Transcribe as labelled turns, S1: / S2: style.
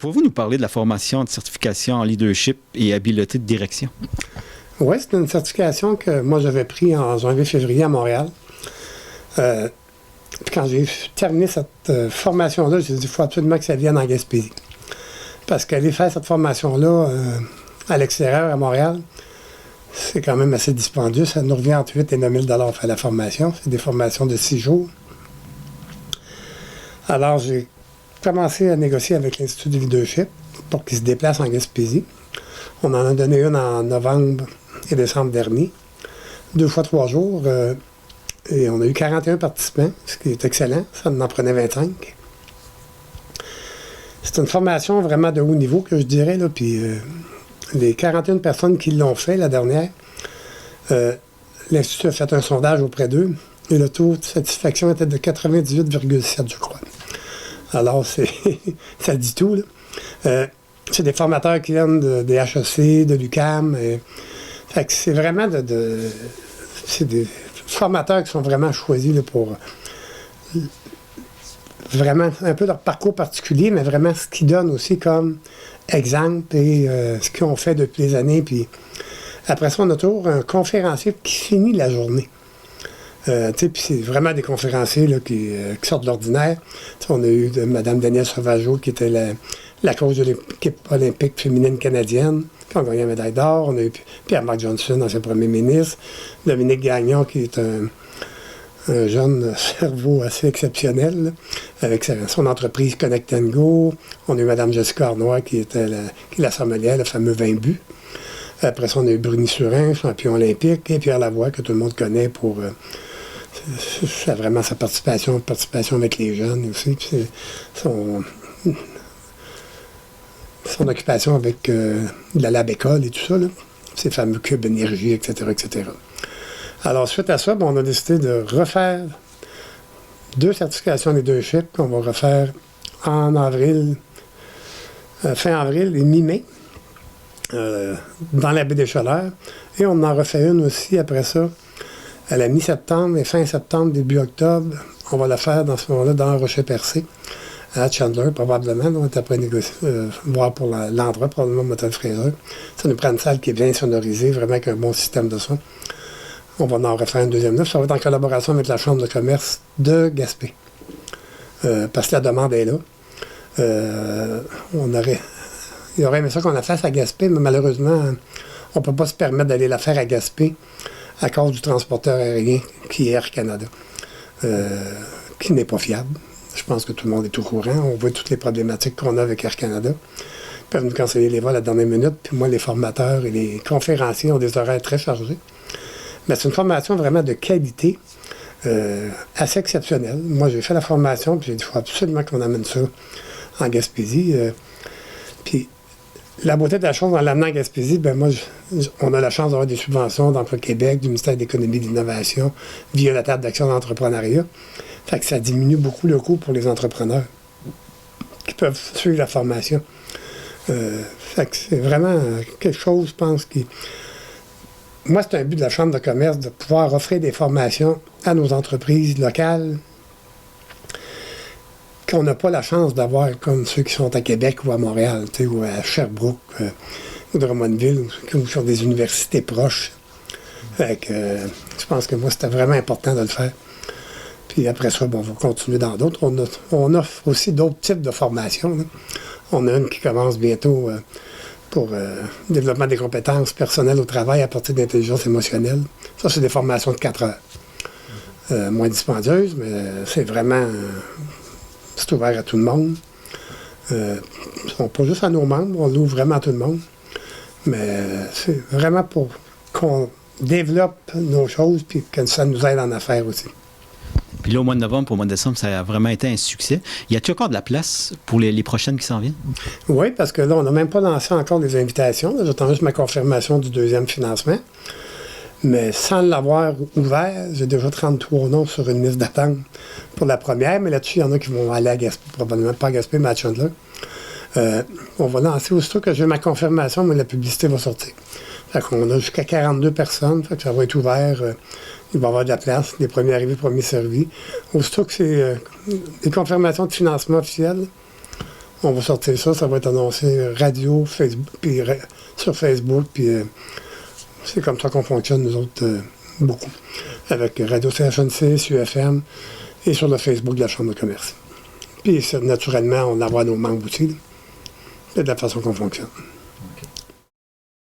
S1: Pouvez-vous nous parler de la formation de certification en leadership et habileté de direction?
S2: Oui, c'est une certification que moi j'avais prise en janvier-février à Montréal. Puis quand j'ai terminé cette formation-là, j'ai dit qu'il faut absolument que ça vienne en Gaspésie. Parce qu'aller faire cette formation-là à l'extérieur, à Montréal, c'est quand même assez dispendieux. Ça nous revient entre 8 et 9 000 faire la formation. C'est des formations de 6 jours. Alors, j'ai commencé à négocier avec l'Institut du leadership pour qu'il se déplace en Gaspésie. On en a donné une en novembre et décembre dernier. 2 fois 3 jours. Et on a eu 41 participants, ce qui est excellent. Ça en prenait 25. C'est une formation vraiment de haut niveau, que je dirais. Là, puis les 41 personnes qui l'ont fait, la dernière, l'Institut a fait un sondage auprès d'eux. Et le taux de satisfaction était de 98,7, je crois. Alors, ça dit tout. Là. C'est des formateurs qui viennent des HEC, de l'UQAM. Fait que c'est vraiment c'est des formateurs qui sont vraiment choisis là, pour vraiment un peu leur parcours particulier, mais vraiment ce qu'ils donnent aussi comme exemple et ce qu'ils ont fait depuis des années. Puis après ça, on a toujours un conférencier qui finit la journée. Puis c'est vraiment des conférenciers là, qui sortent de l'ordinaire. T'sais, on a eu Mme Danielle Sauvageau, qui était la coach de l'équipe olympique féminine canadienne, qui a gagné la médaille d'or. On a eu Pierre-Marc Johnson, ancien premier ministre. Dominique Gagnon, qui est un jeune cerveau assez exceptionnel, là, avec son entreprise Connect & Go. On a eu Mme Jessica Arnois, qui est la sommelière, le fameux vin bu. Après ça, on a eu Bruni Surin, champion olympique, et Pierre Lavoie, que tout le monde connaît pour vraiment sa participation avec les jeunes aussi. Puis son occupation avec la Lab École et tout ça, là, ces fameux cubes énergie, etc., etc. Alors, suite à ça, on a décidé de refaire 2 certifications leadership qu'on va refaire en avril, fin avril et mi-mai, dans la baie des Chaleurs. Et on en refait une aussi après ça, à la mi-septembre et fin septembre, début octobre. On va la faire dans ce moment-là dans Rocher-Percé, à Chandler, probablement. On est après négocier, voir pour l'endroit, probablement Motel Fraser. Ça nous prend une salle qui est bien sonorisée, vraiment avec un bon système de son. On va en refaire une deuxième neuf. Ça va être en collaboration avec la Chambre de commerce de Gaspé. Parce que la demande est là. Il aurait aimé ça qu'on la fasse à Gaspé, mais malheureusement, on ne peut pas se permettre d'aller la faire à Gaspé à cause du transporteur aérien qui est Air Canada, qui n'est pas fiable. Je pense que tout le monde est au courant. On voit toutes les problématiques qu'on a avec Air Canada. Ils peuvent nous canceller les vols à la dernière minute. Puis moi, les formateurs et les conférenciers ont des horaires très chargés. Mais c'est une formation vraiment de qualité, assez exceptionnelle. Moi, j'ai fait la formation, puis j'ai dit qu'il faut absolument qu'on amène ça en Gaspésie. Puis la beauté de la chose en l'amenant en Gaspésie, on a la chance d'avoir des subventions d'Emploi Québec, du ministère de l'Économie et de l'Innovation, via la table d'action d'entrepreneuriat. Fait que ça diminue beaucoup le coût pour les entrepreneurs qui peuvent suivre la formation. Fait que c'est vraiment quelque chose, je pense, qui... Moi, c'est un but de la Chambre de commerce de pouvoir offrir des formations à nos entreprises locales qu'on n'a pas la chance d'avoir comme ceux qui sont à Québec ou à Montréal, ou à Sherbrooke ou Drummondville, ou sur des universités proches. Fait que, je pense que moi, c'était vraiment important de le faire. Puis après ça, on va continuer dans d'autres. On offre aussi d'autres types de formations. Là. On a une qui commence bientôt pour développement des compétences personnelles au travail à partir d'intelligence émotionnelle. Ça, c'est des formations de 4 heures. Moins dispendieuses, mais c'est vraiment... c'est ouvert à tout le monde. Pas juste à nos membres, on l'ouvre vraiment à tout le monde. Mais c'est vraiment pour qu'on développe nos choses puis que ça nous aide en affaires aussi.
S1: Puis là, au mois de novembre, au mois de décembre, ça a vraiment été un succès. Y a-t-il encore de la place pour les prochaines qui s'en viennent?
S2: Oui, parce que là, on n'a même pas lancé encore les invitations. J'attends juste ma confirmation du 2e financement. Mais sans l'avoir ouvert, j'ai déjà 33 noms sur une liste d'attente pour la première. Mais là-dessus, il y en a qui vont aller à Gaspé, probablement pas à Gaspé, mais à Chandler. On va lancer aussitôt que j'ai ma confirmation, mais la publicité va sortir. Fait qu'on a jusqu'à 42 personnes, fait que ça va être ouvert. Il va y avoir de la place, les premiers arrivés, premiers servis. Aussitôt que c'est des confirmations de financement officiel, On va sortir ça, ça va être annoncé radio, Facebook, puis sur Facebook, puis c'est comme ça qu'on fonctionne, nous autres, beaucoup. Avec Radio CHNC, UFM et sur le Facebook de la Chambre de commerce. Puis naturellement, on va avoir nos membres aussi. C'est de la façon qu'on fonctionne.